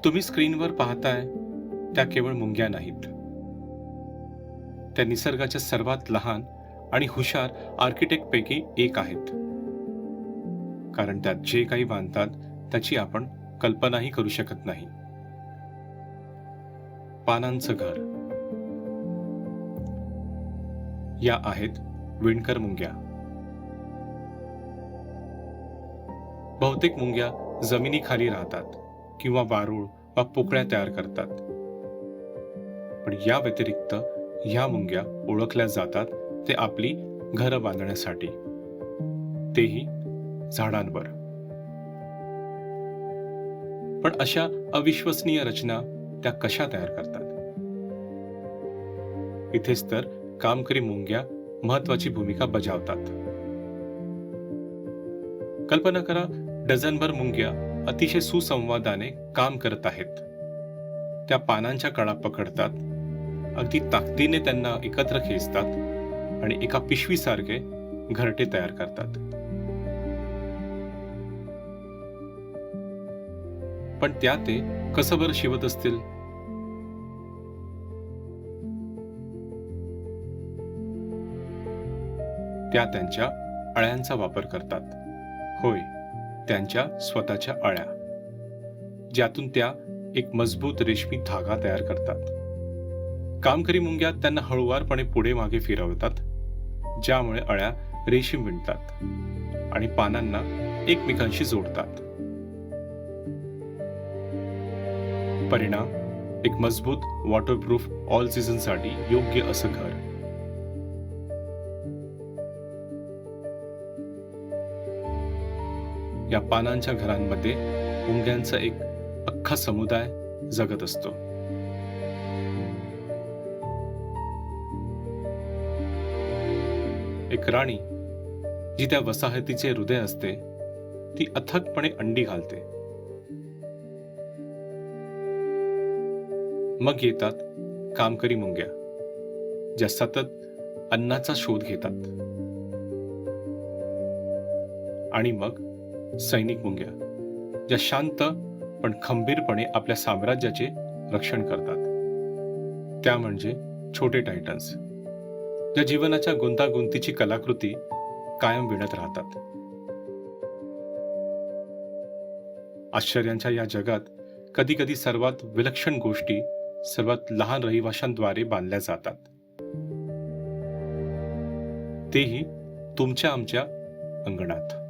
तुम्ही स्क्रीनवर पाहताय त्या केवळ मुंग्या नाहीत. त्या निसर्गाच्या सर्वात लहान आणि हुशार आर्किटेक्टपैकी एक आहेत. कारण त्यात जे काही बांधतात त्याची आपण कल्पनाही करू शकत नाही. पानांचं घर. या आहेत विणकर मुंग्या. बहुतेक मुंग्या जमिनीखाली राहतात किंवा वारूळ वा पोकळ्या तयार करतात. पण या व्यतिरिक्त ह्या मुंग्या ओळखल्या जातात ते आपली घरं बांधण्यासाठी, तेही झाडांवर. पण अशा अविश्वसनीय रचना त्या कशा तयार करतात? इथेच तर कामकरी मुंग्या महत्वाची भूमिका बजावतात. कल्पना करा, डझनभर मुंग्या अतिशय सुसंवादाने काम करत आहेत. त्या पानांच्या कळा पकडतात, अगदी ताकदीने त्यांना एकत्र खेचतात आणि एका पिशवीसारखे घरटे तयार करतात. पण त्या ते कसं बरं शिवत असतील? त्या त्यांच्या अळ्यांचा वापर करतात. होय, त्यांच्या स्वतःच्या अळ्या, ज्यातून त्या एक मजबूत रेशमी धागा तयार करतात. कामकरी मुंग्या त्यांना हळुवारपणे पुढे मागे फिरवतात, ज्यामुळे अळ्या रेशीम विणतात आणि पानांना एकमेकांशी जोडतात. परिणाम, एक मजबूत वॉटरप्रूफ ऑल सीझनसाठी योग्य असं घर. या पानांच्या घरांमध्ये मुंग्यांचा एक अख्खा समुदाय जगत असतो. एक राणी, जी त्या वसाहतीचे हृदय असते, ती अथकपणे अंडी घालते. मग येतात कामकरी मुंग्या, ज्या सतत अन्नाचा शोध घेतात. आणि मग सैनिक मुंग्या, ज्या शांत पण खंबीरपणे आपल्या साम्राज्याचे रक्षण करतात. त्या म्हणजे छोटे टायटन्स, ज्या जीवनाच्या गुंतागुंतीची कलाकृती कायम विणत राहतात. आश्चर्यांच्या या जगात कधी कधी सर्वात विलक्षण गोष्टी सर्वात लहान रहिवाशांद्वारे बांधल्या जातात, तेही तुमच्या आमच्या अंगणात.